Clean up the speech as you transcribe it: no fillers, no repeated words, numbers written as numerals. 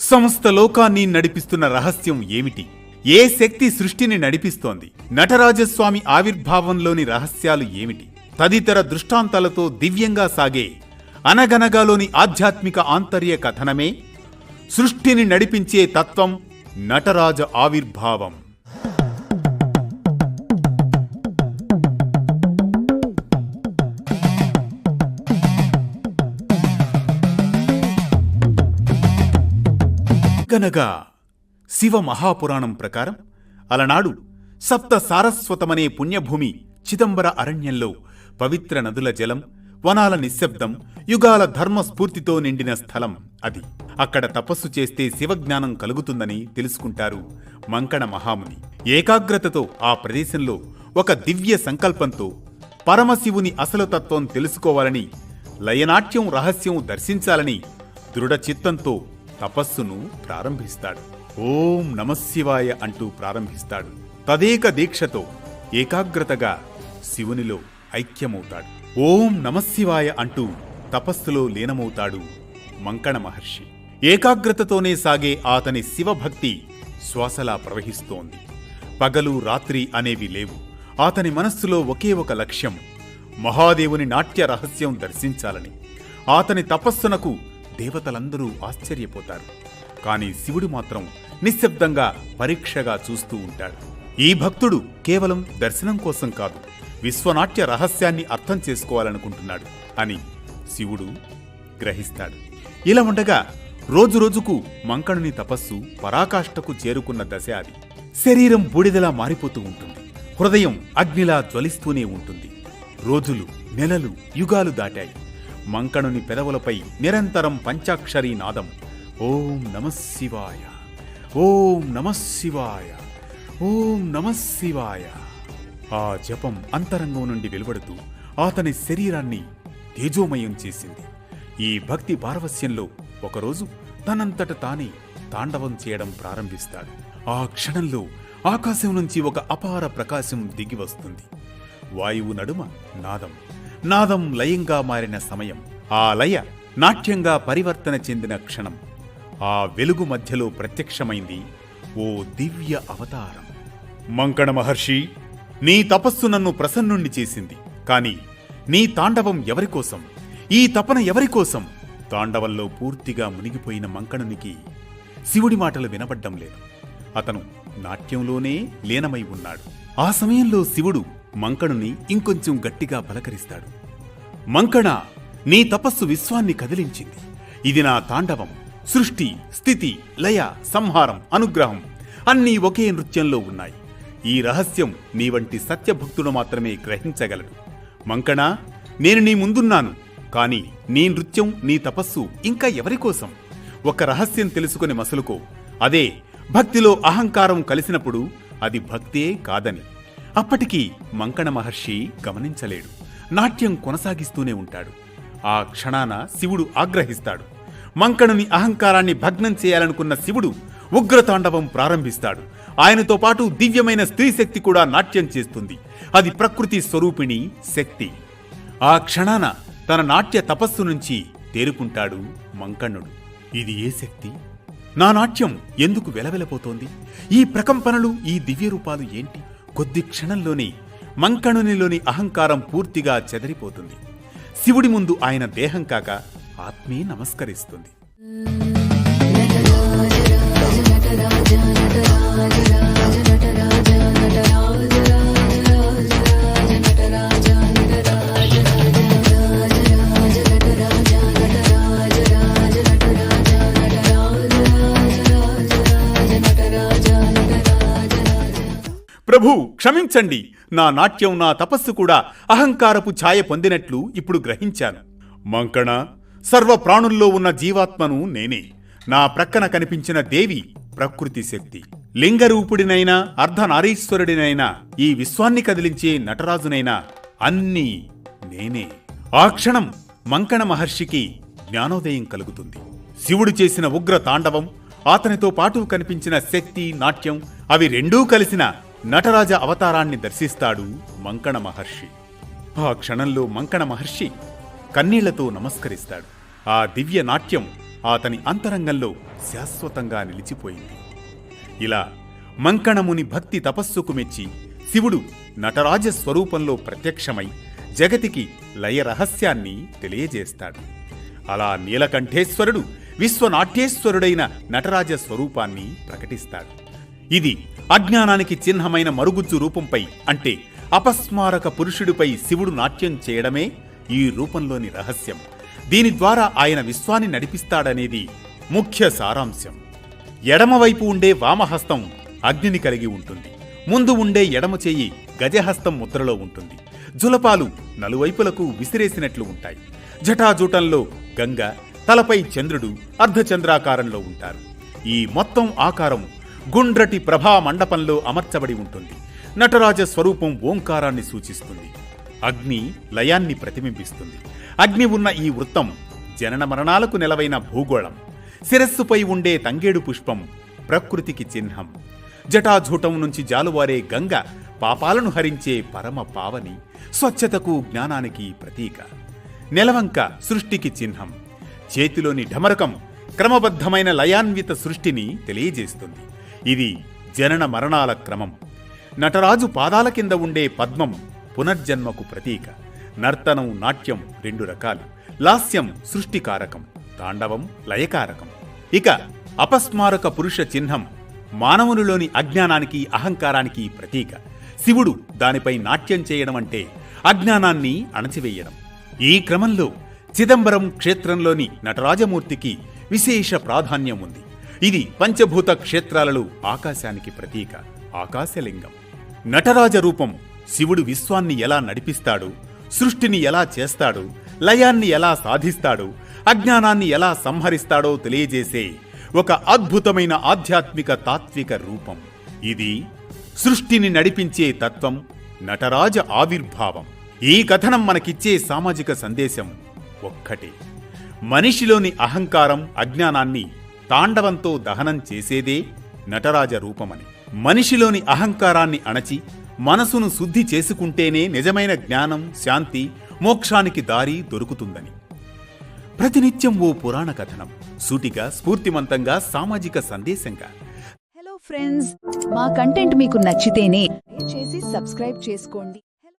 సమస్త లోకాన్ని నడిపిస్తున్న రహస్యం ఏమిటి? ఏ శక్తి సృష్టిని నడిపిస్తోంది? నటరాజస్వామి ఆవిర్భావంలోని రహస్యాలు ఏమిటి? తదితర దృష్టాంతాలతో దివ్యంగా సాగే అనగనగాలోని ఆధ్యాత్మిక ఆంతర్య కథనమే సృష్టిని నడిపించే తత్వం నటరాజ ఆవిర్భావం. గనగా శివ మహాపురాణం ప్రకారం అలనాడు సప్త సారస్వతమనే పుణ్యభూమి చిదంబర అరణ్యంలో పవిత్ర నదుల జలం, వనాల నిశ్శబ్దం, యుగాల ధర్మ స్ఫూర్తితో నిండిన స్థలం అది. అక్కడ తపస్సు చేస్తే శివజ్ఞానం కలుగుతుందని తెలుసుకుంటారు మంకణ మహాముని. ఏకాగ్రతతో ఆ ప్రదేశంలో ఒక దివ్య సంకల్పంతో పరమశివుని అసలు తత్వం తెలుసుకోవాలని, లయనాట్యం రహస్యం దర్శించాలని దృఢ చిత్తంతో తపస్సును ప్రారంభిస్తాడు. ఓం నమశివాయ అంటూ ప్రారంభిస్తాడు. తదేక దీక్షతో ఏకాగ్రతగా శివునిలో ఐక్యమవుతాడు. ఓం నమశివాయ అంటూ తపస్సులో లీనమవుతాడు మంకణ మహర్షి. ఏకాగ్రతతోనే సాగే అతని శివభక్తి శ్వాసలా ప్రవహిస్తోంది. పగలు రాత్రి అనేవి లేవు. అతని మనస్సులో ఒకే ఒక లక్ష్యం, మహాదేవుని నాట్య రహస్యం దర్శించాలని. అతని తపస్సునకు దేవతలందరూ ఆశ్చర్యపోతారు. కాని శివుడు మాత్రం నిశ్శబ్దంగా పరీక్షగా చూస్తూ ఉంటాడు. ఈ భక్తుడు కేవలం దర్శనం కోసం కాదు, విశ్వనాట్య రహస్యాన్ని అర్థం చేసుకోవాలనుకుంటున్నాడు అని శివుడు గ్రహిస్తాడు. ఇలా ఉండగా రోజురోజుకు మంకణుని తపస్సు పరాకాష్ఠకు చేరుకున్న దశ అది. శరీరం బూడిదలా మారిపోతూ ఉంటుంది. హృదయం అగ్నిలా జ్వలిస్తూనే ఉంటుంది. రోజులు, నెలలు, యుగాలు దాటాయి. మంకణుని పెదవులపై నిరంతరం పంచాక్షరీ నాదం. ఓం నమశివాయ, ఓం నమశివాయ, ఓం నమశివాయ. ఆ జపం అంతరంగం నుండి వెలువడుతూ అతని శరీరాన్ని తేజోమయం చేసింది. ఈ భక్తి పారవస్యంలో ఒకరోజు తనంతట తానే తాండవం చేయడం ప్రారంభిస్తాడు. ఆ క్షణంలో ఆకాశం నుంచి ఒక అపార ప్రకాశం దిగి వస్తుంది. వాయువు నడుమ నాదం, నాదం లయంగా మారిన సమయం. ఆ లయ నాట్యంగా పరివర్తన చెందిన క్షణం. ఆ వెలుగు మధ్యలో ప్రత్యక్షమైంది ఓ దివ్య అవతారం. మంకణ మహర్షి, నీ తపస్సు నన్ను ప్రసన్నుణ్ణి చేసింది. కాని నీ తాండవం ఎవరికోసం? ఈ తపన ఎవరికోసం? తాండవంలో పూర్తిగా మునిగిపోయిన మంకణునికి శివుడి మాటలు వినబడ్డం లేదు. అతను నాట్యంలోనే లీనమై ఉన్నాడు. ఆ సమయంలో శివుడు మంకణుని ఇంకొంచెం గట్టిగా పలకరిస్తాడు. మంకణ, నీ తపస్సు విశ్వాన్ని కదిలించింది. ఇది నా తాండవం. సృష్టి, స్థితి, లయ, సంహారం, అనుగ్రహం అన్నీ ఒకే నృత్యంలో ఉన్నాయి. ఈ రహస్యం నీ వంటి సత్యభక్తుడు మాత్రమే గ్రహించగలడు. మంకణ, నేను నీ ముందున్నాను. కాని నీ నృత్యం, నీ తపస్సు ఇంకా ఎవరికోసం? ఒక రహస్యం తెలుసుకుని మసలుకో. అదే భక్తిలో అహంకారం కలిసినప్పుడు అది భక్తే కాదని. అప్పటికీ మంకణ మహర్షి గమనించలేడు. నాట్యం కొనసాగిస్తూనే ఉంటాడు. ఆ క్షణాన శివుడు ఆగ్రహిస్తాడు. మంకణుని అహంకారాన్ని భగ్నం చేయాలనుకున్న శివుడు ఉగ్రతాండవం ప్రారంభిస్తాడు. ఆయనతో పాటు దివ్యమైన స్త్రీ శక్తి కూడా నాట్యం చేస్తుంది. అది ప్రకృతి స్వరూపిణి శక్తి. ఆ క్షణాన తన నాట్య తపస్సు నుంచి తేరుకుంటాడు మంకణుడు. ఇది ఏ శక్తి? నా నాట్యం ఎందుకు వెలవెలపోతోంది? ఈ ప్రకంపనలు, ఈ దివ్య రూపాలు ఏంటి? కొద్ది క్షణంలోనే మంకణునిలోని అహంకారం పూర్తిగా చెదరిపోతుంది. శివుడి ముందు ఆయన దేహం కాక ఆత్మే నమస్కరిస్తుంది. ప్రభు, క్షమించండి. నా నాట్యం, నా తపస్సు కూడా అహంకారపు ఛాయ పొందినట్లు ఇప్పుడు గ్రహించాను. మంకణ, సర్వ ప్రాణుల్లో ఉన్న జీవాత్మను నేనే. నా ప్రక్కన కనిపించిన దేవి ప్రకృతి శక్తి. లింగరూపుడినైనా అర్ధనారీశ్వరుడినైనా ఈ విశ్వాన్ని కదిలించే నటరాజునైనా అన్నీ నేనే. ఆ క్షణం మంకణ మహర్షికి జ్ఞానోదయం కలుగుతుంది. శివుడు చేసిన ఉగ్ర తాండవం, అతనితో పాటు కనిపించిన శక్తి, నాట్యం అవి రెండూ కలిసిన నటరాజ అవతారాన్ని దర్శిస్తాడు మంకణ మహర్షి. ఆ క్షణంలో మంకణ మహర్షి కన్నీళ్లతో నమస్కరిస్తాడు. ఆ దివ్య నాట్యం అతని అంతరంగంలో శాశ్వతంగా నిలిచిపోయింది. ఇలా మంకణముని భక్తి తపస్సుకు మెచ్చి శివుడు నటరాజ స్వరూపంలో ప్రత్యక్షమై జగతికి లయ రహస్యాన్ని తెలియజేస్తాడు. అలా నీలకంఠేశ్వరుడు విశ్వనాట్యేశ్వరుడైన నటరాజ స్వరూపాన్ని ప్రకటిస్తాడు. ఇది అజ్ఞానానికి చిహ్నమైన మరుగుజ్జు రూపంపై, అంటే అపస్మారక పురుషుడిపై శివుడు నాట్యం చేయడమే ఈ రూపంలోని రహస్యం. దీని ద్వారా ఆయన విశ్వాన్ని నడిపిస్తాడనేది ముఖ్య సారాంశం. ఎడమవైపు ఉండే వామహస్తం అగ్నిని కలిగి ఉంటుంది. ముందు ఉండే ఎడమ చేయి గజహస్తం ముద్రలో ఉంటుంది. జులపాలు నలువైపులకు విసిరేసినట్లు ఉంటాయి. జటాజూటంలో గంగ, తలపై చంద్రుడు అర్ధచంద్రాకారంలో ఉంటారు. ఈ మొత్తం ఆకారం గుండ్రటి ప్రభా మండపంలో అమర్చబడి ఉంటుంది. నటరాజ స్వరూపం ఓంకారాన్ని సూచిస్తుంది. అగ్ని లయాన్ని ప్రతిబింబిస్తుంది. అగ్ని ఉన్న ఈ వృత్తం జనన మరణాలకు నెలవైన భూగోళం. శిరస్సుపై ఉండే తంగేడు పుష్పం ప్రకృతికి చిహ్నం. జటాజూటం నుంచి జాలువారే గంగ పాపాలను హరించే పరమ పావని, స్వచ్ఛతకు జ్ఞానానికి ప్రతీక. నెలవంక సృష్టికి చిహ్నం. చేతిలోని ఢమరకం క్రమబద్ధమైన లయాన్విత సృష్టిని తెలియజేస్తుంది. ఇది జనన మరణాల క్రమం. నటరాజు పాదాల కింద ఉండే పద్మం పునర్జన్మకు ప్రతీక. నర్తనం, నాట్యం రెండు రకాలు. లాస్యం సృష్టికారకం, తాండవం లయకారకం. ఇక అపస్మారక పురుష చిహ్నం మానవునిలోని అజ్ఞానానికి, అహంకారానికి ప్రతీక. శివుడు దానిపై నాట్యం చేయడం అంటే అజ్ఞానాన్ని అణచివేయడం. ఈ క్రమంలో చిదంబరం క్షేత్రంలోని నటరాజమూర్తికి విశేష ప్రాధాన్యం ఉంది. ఇది పంచభూత క్షేత్రాలలో ఆకాశానికి ప్రతీక, ఆకాశలింగం. నటరాజ రూపం శివుడు విశ్వాన్ని ఎలా నడిపిస్తాడు, సృష్టిని ఎలా చేస్తాడు, లయాన్ని ఎలా సాధిస్తాడు, అజ్ఞానాన్ని ఎలా సంహరిస్తాడో తెలియజేసే ఒక అద్భుతమైన ఆధ్యాత్మిక తాత్విక రూపం. ఇది సృష్టిని నడిపించే తత్వం, నటరాజ ఆవిర్భావం. ఈ కథనం మనకిచ్చే సామాజిక సందేశం ఒక్కటే: మనిషిలోని అహంకారం, అజ్ఞానాన్ని తాండవంతో దహనం చేసేదే నటరాజ రూపమని. మనిషిలోని అహంకారాన్ని అణచి మనసును శుద్ధి చేసుకుంటేనే నిజమైన జ్ఞానం, శాంతి, మోక్షానికి దారి దొరుకుతుందని. ప్రతినిత్యం ఓ పురాణ కథనం, సూటిగా, స్ఫూర్తిమంతంగా, సామాజిక సందేశంగా. హలో ఫ్రెండ్స్, మా కంటెంట్ మీకు నచ్చితేనే దయచేసి సబ్స్క్రైబ్ చేసుకోండి.